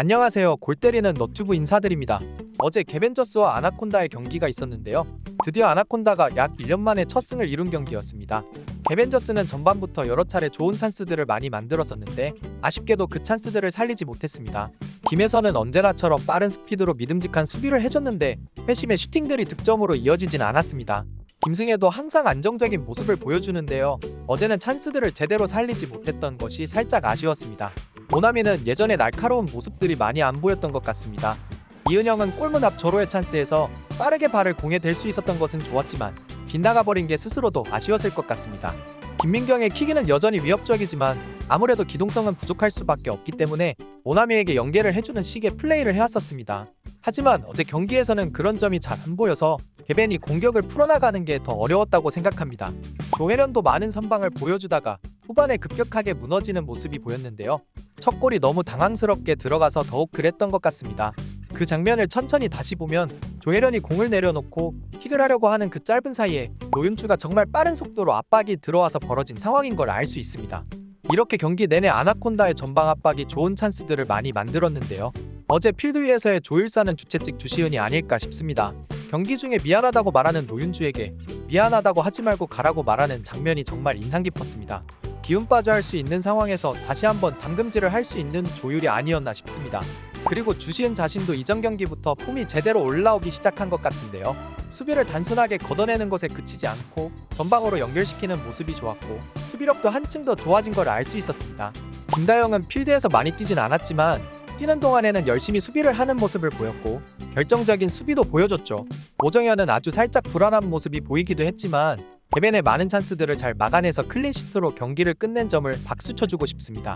안녕하세요. 골 때리는 너튜브 인사드립니다. 어제 개벤저스와 아나콘다의 경기가 있었는데요. 드디어 아나콘다가 약 1년 만에 첫 승을 이룬 경기였습니다. 개벤저스는 전반부터 여러 차례 좋은 찬스들을 많이 만들었었는데 아쉽게도 그 찬스들을 살리지 못했습니다. 김혜선은 언제나처럼 빠른 스피드로 믿음직한 수비를 해줬는데 회심의 슈팅들이 득점으로 이어지진 않았습니다. 김승혜도 항상 안정적인 모습을 보여주는데요. 어제는 찬스들을 제대로 살리지 못했던 것이 살짝 아쉬웠습니다. 모나미는 예전의 날카로운 모습들이 많이 안 보였던 것 같습니다. 이은영은 골문 앞 절호의 찬스에서 빠르게 발을 공에 댈 수 있었던 것은 좋았지만 빗나가버린 게 스스로도 아쉬웠을 것 같습니다. 김민경의 킥은 여전히 위협적이지만 아무래도 기동성은 부족할 수밖에 없기 때문에 모나미에게 연계를 해주는 식의 플레이를 해왔었습니다. 하지만 어제 경기에서는 그런 점이 잘 안 보여서 개벤이 공격을 풀어나가는 게 더 어려웠다고 생각합니다. 조혜련도 많은 선방을 보여주다가 후반에 급격하게 무너지는 모습이 보였는데요. 첫 골이 너무 당황스럽게 들어가서 더욱 그랬던 것 같습니다. 그 장면을 천천히 다시 보면 조혜련이 공을 내려놓고 킥을 하려고 하는 그 짧은 사이에 노윤주가 정말 빠른 속도로 압박이 들어와서 벌어진 상황인 걸 알 수 있습니다. 이렇게 경기 내내 아나콘다의 전방 압박이 좋은 찬스들을 많이 만들었는데요. 어제 필드 위에서의 조일사는 주최측 주시은이 아닐까 싶습니다. 경기 중에 미안하다고 말하는 노윤주에게 미안하다고 하지 말고 가라고 말하는 장면이 정말 인상 깊었습니다. 기운 빠져 할 수 있는 상황에서 다시 한번 담금질을 할 수 있는 조율이 아니었나 싶습니다. 그리고 주시은 자신도 이전 경기부터 폼이 제대로 올라오기 시작한 것 같은데요. 수비를 단순하게 걷어내는 것에 그치지 않고 전방으로 연결시키는 모습이 좋았고 수비력도 한층 더 좋아진 걸 알 수 있었습니다. 김다영은 필드에서 많이 뛰진 않았지만 뛰는 동안에는 열심히 수비를 하는 모습을 보였고 결정적인 수비도 보여줬죠. 오정현은 아주 살짝 불안한 모습이 보이기도 했지만 개벤의 많은 찬스들을 잘 막아내서 클린시트로 경기를 끝낸 점을 박수 쳐주고 싶습니다.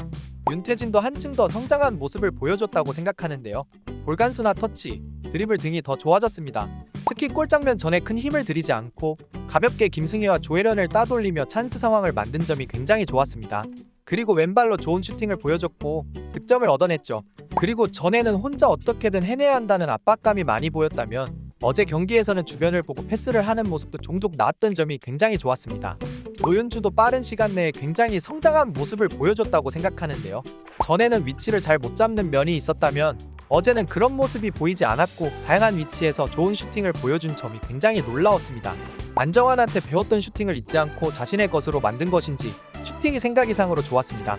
윤태진도 한층 더 성장한 모습을 보여줬다고 생각하는데요. 볼간수나 터치, 드리블 등이 더 좋아졌습니다. 특히 골장면 전에 큰 힘을 들이지 않고 가볍게 김승희와 조혜련을 따돌리며 찬스 상황을 만든 점이 굉장히 좋았습니다. 그리고 왼발로 좋은 슈팅을 보여줬고 득점을 얻어냈죠. 그리고 전에는 혼자 어떻게든 해내야 한다는 압박감이 많이 보였다면 어제 경기에서는 주변을 보고 패스를 하는 모습도 종종 나왔던 점이 굉장히 좋았습니다. 노윤주도 빠른 시간 내에 굉장히 성장한 모습을 보여줬다고 생각하는데요. 전에는 위치를 잘 못 잡는 면이 있었다면 어제는 그런 모습이 보이지 않았고 다양한 위치에서 좋은 슈팅을 보여준 점이 굉장히 놀라웠습니다. 안정환한테 배웠던 슈팅을 잊지 않고 자신의 것으로 만든 것인지 슈팅이 생각 이상으로 좋았습니다.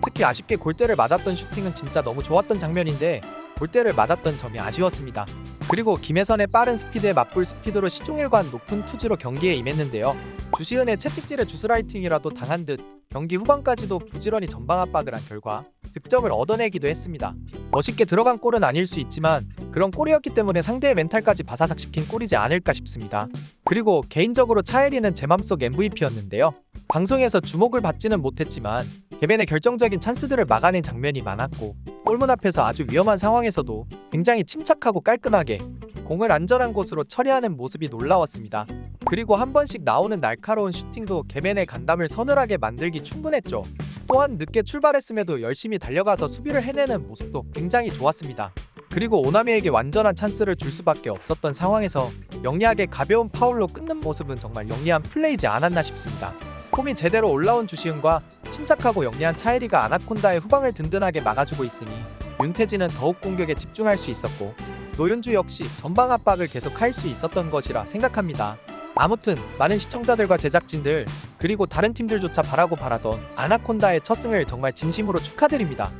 특히 아쉽게 골대를 맞았던 슈팅은 진짜 너무 좋았던 장면인데 골대를 맞았던 점이 아쉬웠습니다. 그리고 김혜선의 빠른 스피드에 맞불 스피드로 시종일관 높은 투지로 경기에 임했는데요. 주시은의 채찍질에 주스라이팅이라도 당한 듯 경기 후반까지도 부지런히 전방 압박을 한 결과 득점을 얻어내기도 했습니다. 멋있게 들어간 골은 아닐 수 있지만 그런 골이었기 때문에 상대의 멘탈까지 바사삭 시킨 골이지 않을까 싶습니다. 그리고 개인적으로 차예리는 제 맘속 MVP였는데요. 방송에서 주목을 받지는 못했지만 개벤의 결정적인 찬스들을 막아낸 장면이 많았고 골문 앞에서 아주 위험한 상황에서도 굉장히 침착하고 깔끔하게 공을 안전한 곳으로 처리하는 모습이 놀라웠습니다. 그리고 한 번씩 나오는 날카로운 슈팅도 개벤의 간담을 서늘하게 만들기 충분했죠. 또한 늦게 출발했음에도 열심히 달려가서 수비를 해내는 모습도 굉장히 좋았습니다. 그리고 오나미에게 완전한 찬스를 줄 수밖에 없었던 상황에서 영리하게 가벼운 파울로 끊는 모습은 정말 영리한 플레이지 않았나 싶습니다. 폼이 제대로 올라온 주시은과 침착하고 영리한 차예리가 아나콘다의 후방을 든든하게 막아주고 있으니 윤태진은 더욱 공격에 집중할 수 있었고 노윤주 역시 전방 압박을 계속할 수 있었던 것이라 생각합니다. 아무튼 많은 시청자들과 제작진들 그리고 다른 팀들조차 바라고 바라던 아나콘다의 첫 승을 정말 진심으로 축하드립니다.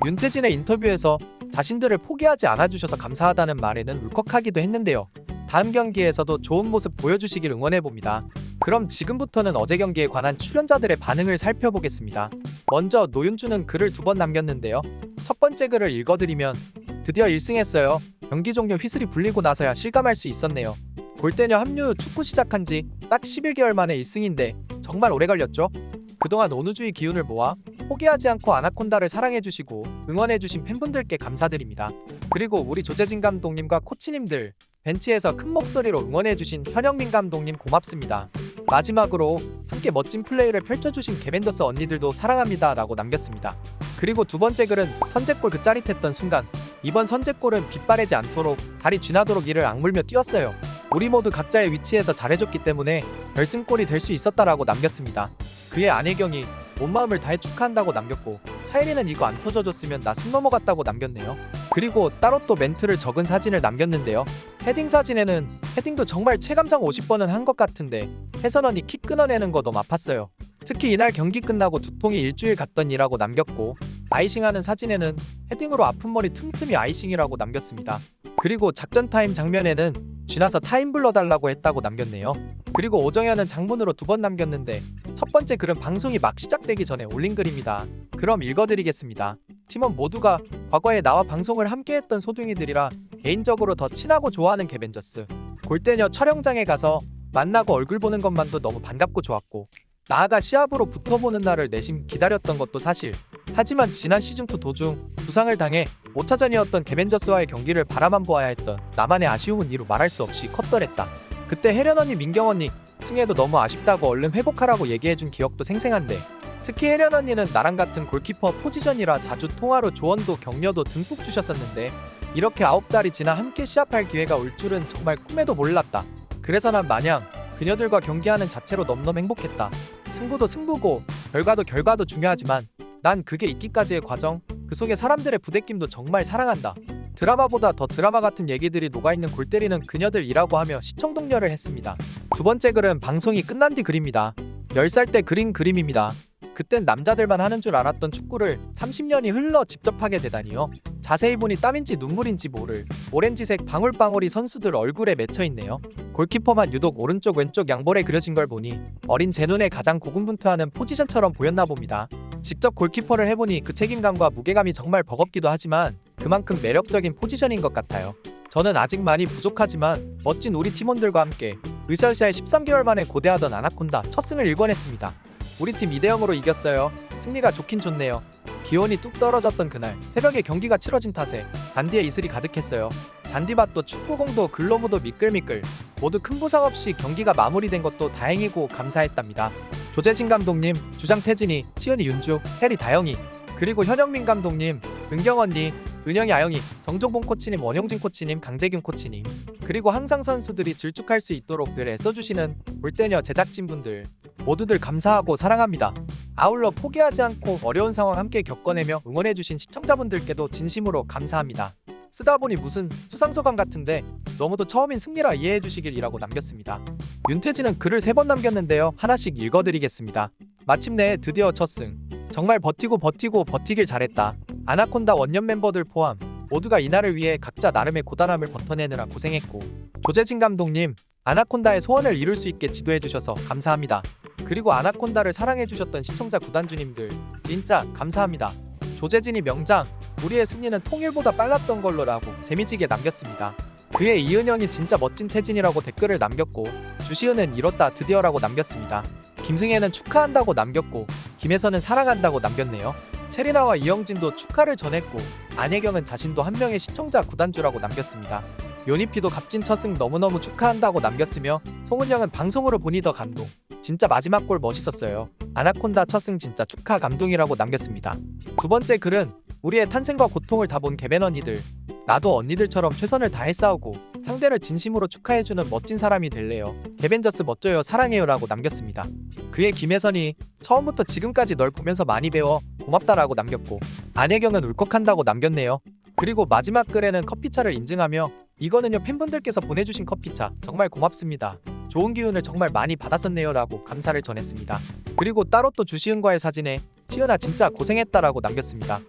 윤태진의 인터뷰에서 자신들을 포기하지 않아주셔서 감사하다는 말에는 울컥하기도 했는데요. 다음 경기에서도 좋은 모습 보여주시길 응원해봅니다. 그럼 지금부터는 어제 경기에 관한 출연자들의 반응을 살펴보겠습니다. 먼저 노윤주는 글을 2번 남겼는데요. 첫 번째 글을 읽어드리면 드디어 1승했어요. 경기 종료 휘슬이 불리고 나서야 실감할 수 있었네요. 골대녀 합류 후 축구 시작한 지 딱 11개월 만에 1승인데 정말 오래 걸렸죠? 그동안 온우주의 기운을 모아 포기하지 않고 아나콘다를 사랑해주시고 응원해주신 팬분들께 감사드립니다. 그리고 우리 조재진 감독님과 코치님들 벤치에서 큰 목소리로 응원해주신 현영민 감독님 고맙습니다. 마지막으로 함께 멋진 플레이를 펼쳐주신 개벤저스 언니들도 사랑합니다 라고 남겼습니다. 그리고 두 번째 글은 선제골 그 짜릿했던 순간 이번 선제골은 빗바래지 않도록 다리 쥐나도록 이를 악물며 뛰었어요. 우리 모두 각자의 위치에서 잘해줬기 때문에 결승골이 될 수 있었다라고 남겼습니다. 그의 안혜경이 온 마음을 다해 축하한다고 남겼고 차이리는 이거 안 터져줬으면 나 숨 넘어갔다고 남겼네요. 그리고 따로 또 멘트를 적은 사진을 남겼는데요. 헤딩 사진에는 헤딩도 정말 체감상 50번은 한 것 같은데 혜선언니 키 끊어내는 거 너무 아팠어요. 특히 이날 경기 끝나고 두통이 일주일 갔더니라고 남겼고, 아이싱하는 사진에는 헤딩으로 아픈 머리 틈틈이 아이싱이라고 남겼습니다. 그리고 작전 타임 장면에는 쥐나서 타임 불러달라고 했다고 남겼네요. 그리고 오정현은 장문으로 2번 남겼는데 첫 번째 글은 방송이 막 시작되기 전에 올린 글입니다. 그럼 읽어드리겠습니다. 팀원 모두가 과거에 나와 방송을 함께했던 소둥이들이라 개인적으로 더 친하고 좋아하는 개벤저스. 골대녀 촬영장에 가서 만나고 얼굴 보는 것만도 너무 반갑고 좋았고, 나아가 시합으로 붙어보는 날을 내심 기다렸던 것도 사실. 하지만 지난 시즌2 도중 부상을 당해 5차전이었던 개벤저스와의 경기를 바라만 보아야 했던 나만의 아쉬움은 이루 말할 수 없이 컸더랬다. 그때 혜련언니, 민경언니 승혜도 너무 아쉽다고 얼른 회복하라고 얘기해준 기억도 생생한데, 특히 혜련언니는 나랑 같은 골키퍼 포지션이라 자주 통화로 조언도 격려도 듬뿍 주셨었는데 이렇게 9달이 지나 함께 시합할 기회가 올 줄은 정말 꿈에도 몰랐다. 그래서 난 마냥 그녀들과 경기하는 자체로 너무너무 행복했다. 승부도 승부고 결과도 결과도 중요하지만 난 그게 있기까지의 과정, 그 속에 사람들의 부대낌도 정말 사랑한다. 드라마보다 더 드라마 같은 얘기들이 녹아있는 골 때리는 그녀들이라고 하며 시청 독려를 했습니다. 두 번째 글은 방송이 끝난 뒤 글입니다. 10살 때 그린 그림입니다. 그땐 남자들만 하는 줄 알았던 축구를 30년이 흘러 직접 하게 되다니요. 자세히 보니 땀인지 눈물인지 모를 오렌지색 방울방울이 선수들 얼굴에 맺혀있네요. 골키퍼만 유독 오른쪽 왼쪽 양볼에 그려진 걸 보니 어린 제 눈에 가장 고군분투하는 포지션처럼 보였나 봅니다. 직접 골키퍼를 해보니 그 책임감과 무게감이 정말 버겁기도 하지만 그만큼 매력적인 포지션인 것 같아요. 저는 아직 많이 부족하지만 멋진 우리 팀원들과 함께 으쌰으쌰에 13개월 만에 고대하던 아나콘다 첫 승을 일궈냈습니다. 우리 팀 2대0으로 이겼어요. 승리가 좋긴 좋네요. 기온이 뚝 떨어졌던 그날 새벽에 경기가 치러진 탓에 잔디에 이슬이 가득했어요. 잔디밭도 축구공도 글러브도 미끌미끌. 모두 큰 부상 없이 경기가 마무리된 것도 다행이고 감사했답니다. 조재진 감독님, 주장 태진이, 시은이 윤주, 해리 다영이, 그리고 현영민 감독님, 은경언니, 은영이 아영이, 정종봉 코치님, 원용진 코치님, 강재균 코치님, 그리고 항상 선수들이 질축할 수 있도록 늘 애써주시는 골대녀 제작진분들 모두들 감사하고 사랑합니다. 아울러 포기하지 않고 어려운 상황 함께 겪어내며 응원해주신 시청자분들께도 진심으로 감사합니다. 쓰다 보니 무슨 수상소감 같은데 너무도 처음인 승리라 이해해주시길이라고 남겼습니다. 윤태진은 글을 3번 남겼는데요. 하나씩 읽어드리겠습니다. 마침내 드디어 첫 승. 정말 버티길 잘했다. 아나콘다 원년 멤버들 포함 모두가 이날을 위해 각자 나름의 고단함을 버텨내느라 고생했고, 조재진 감독님, 아나콘다의 소원을 이룰 수 있게 지도해주셔서 감사합니다. 그리고 아나콘다를 사랑해주셨던 시청자 구단주님들 진짜 감사합니다. 조재진이 명장, 우리의 승리는 통일보다 빨랐던 걸로라고 재미지게 남겼습니다. 그의 이은영이 진짜 멋진 태진이라고 댓글을 남겼고, 주시은은 이렇다 드디어라고 남겼습니다. 김승혜는 축하한다고 남겼고, 김혜선은 사랑한다고 남겼네요. 체리나와 이영진도 축하를 전했고, 안혜경은 자신도 한 명의 시청자 구단주라고 남겼습니다. 요니피도 값진 첫승 너무너무 축하한다고 남겼으며, 송은영은 방송으로 보니 더 감동. 진짜 마지막 골 멋있었어요. 아나콘다 첫승 진짜 축하 감동이라고 남겼습니다. 두 번째 글은 우리의 탄생과 고통을 다 본 개벤 언니들. 나도 언니들처럼 최선을 다해 싸우고 상대를 진심으로 축하해주는 멋진 사람이 될래요. 개벤저스 멋져요 사랑해요 라고 남겼습니다. 그의 김혜선이 처음부터 지금까지 널 보면서 많이 배워 고맙다라고 남겼고, 안혜경은 울컥한다고 남겼네요. 그리고 마지막 글에는 커피차를 인증하며 이거는요 팬분들께서 보내주신 커피차 정말 고맙습니다. 좋은 기운을 정말 많이 받았었네요 라고 감사를 전했습니다. 그리고 따로 또 주시은과의 사진에 시은아 진짜 고생했다라고 남겼습니다.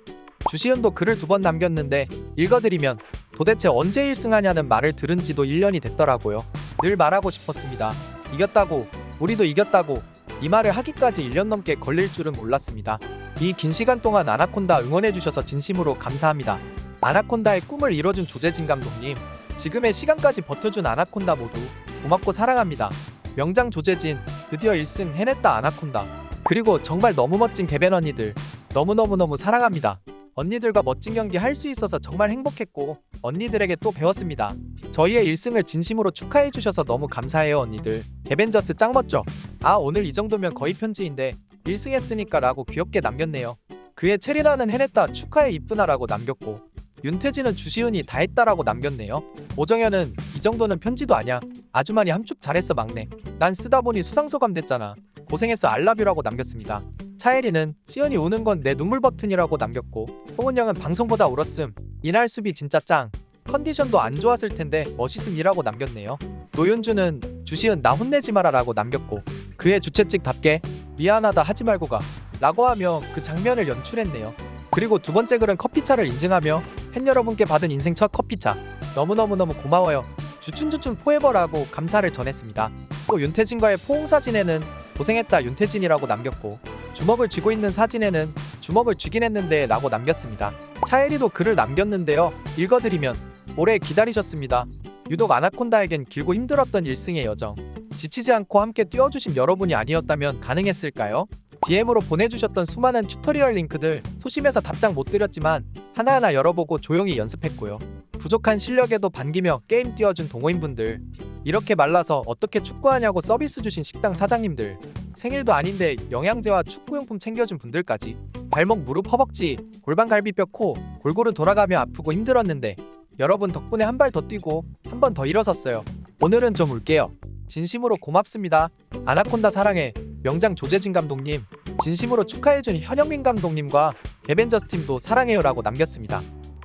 주시은도 글을 2번 남겼는데 읽어드리면 도대체 언제 1승하냐는 말을 들은 지도 1년이 됐더라고요. 늘 말하고 싶었습니다. 이겼다고, 우리도 이겼다고. 이 말을 하기까지 1년 넘게 걸릴 줄은 몰랐습니다. 이 긴 시간 동안 아나콘다 응원해주셔서 진심으로 감사합니다. 아나콘다의 꿈을 이뤄준 조재진 감독님, 지금의 시간까지 버텨준 아나콘다 모두 고맙고 사랑합니다. 명장 조재진, 드디어 1승 해냈다 아나콘다. 그리고 정말 너무 멋진 개벤 언니들, 너무너무너무 사랑합니다. 언니들과 멋진 경기 할 수 있어서 정말 행복했고 언니들에게 또 배웠습니다. 저희의 1승을 진심으로 축하해주셔서 너무 감사해요 언니들. 개벤저스 짱 멋져. 아 오늘 이 정도면 거의 편지인데 1승 했으니까 라고 귀엽게 남겼네요. 그의 체리라는 해냈다 축하해 이쁘나 라고 남겼고, 윤태진은 주시은이 다 했다라고 남겼네요. 오정현은 이 정도는 편지도 아냐, 아주 많이 함축 잘했어 막내. 난 쓰다 보니 수상소감 됐잖아. 고생했어 알라뷰라고 남겼습니다. 차혜리는 시연이 우는 건 내 눈물 버튼이라고 남겼고, 송은영은 방송보다 울었음. 이날 수비 진짜 짱. 컨디션도 안 좋았을 텐데 멋있음이라고 남겼네요. 노윤주는 주시은 나 혼내지 마라라고 남겼고, 그의 주최측답게 미안하다 하지 말고 가 라고 하며 그 장면을 연출했네요. 그리고 두 번째 글은 커피차를 인증하며 팬 여러분께 받은 인생 첫 커피차 너무너무너무 고마워요. 주춘주춘 포에버라고 감사를 전했습니다. 또 윤태진과의 포옹 사진에는 고생했다 윤태진이라고 남겼고, 주먹을 쥐고 있는 사진에는 주먹을 쥐긴 했는데 라고 남겼습니다. 차혜리도 글을 남겼는데요. 읽어드리면 오래 기다리셨습니다. 유독 아나콘다에겐 길고 힘들었던 1승의 여정. 지치지 않고 함께 뛰어주신 여러분이 아니었다면 가능했을까요? DM으로 보내주셨던 수많은 튜토리얼 링크들 소심해서 답장 못 드렸지만 하나하나 열어보고 조용히 연습했고요. 부족한 실력에도 반기며 게임 띄워준 동호인분들, 이렇게 말라서 어떻게 축구하냐고 서비스 주신 식당 사장님들, 생일도 아닌데 영양제와 축구용품 챙겨준 분들까지, 발목 무릎 허벅지 골반 갈비뼈 코 골고루 돌아가며 아프고 힘들었는데 여러분 덕분에 한 발 더 뛰고 한 번 더 일어섰어요. 오늘은 좀 울게요. 진심으로 고맙습니다. 아나콘다 사랑해. 명장 조재진 감독님, 진심으로 축하해준 현영민 감독님과 개벤저스 팀도 사랑해요라고 남겼습니다.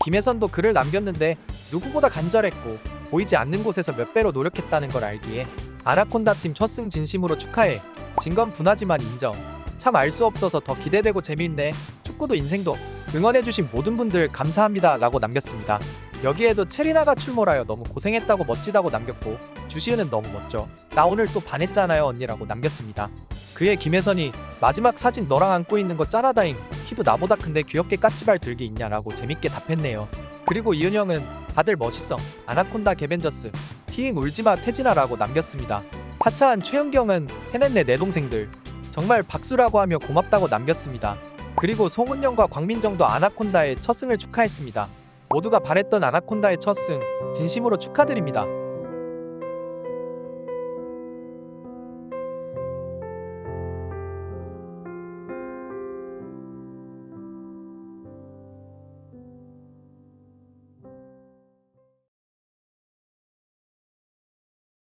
김혜선도 글을 남겼는데 누구보다 간절했고 보이지 않는 곳에서 몇 배로 노력했다는 걸 알기에 아나콘다 팀 첫 승 진심으로 축하해. 진 건 분하지만 인정. 참 알 수 없어서 더 기대되고 재미있네. 축구도 인생도. 응원해주신 모든 분들 감사합니다 라고 남겼습니다. 여기에도 체리나가 출몰하여 너무 고생했다고 멋지다고 남겼고, 주시은은 너무 멋져. 나 오늘 또 반했잖아요 언니라고 남겼습니다. 그의 김혜선이 마지막 사진 너랑 안고 있는 거 짠하다잉. 키도 나보다 큰데 귀엽게 까치발 들기 있냐라고 재밌게 답했네요. 그리고 이은영은 다들 멋있어. 아나콘다 개벤저스. 히잉 울지마 태진아라고 남겼습니다. 하차한 최은경은 해냈네 내 동생들. 정말 박수라고 하며 고맙다고 남겼습니다. 그리고 송은영과 광민정도 아나콘다의 첫 승을 축하했습니다. 모두가 바랬던 아나콘다의 첫 승 진심으로 축하드립니다.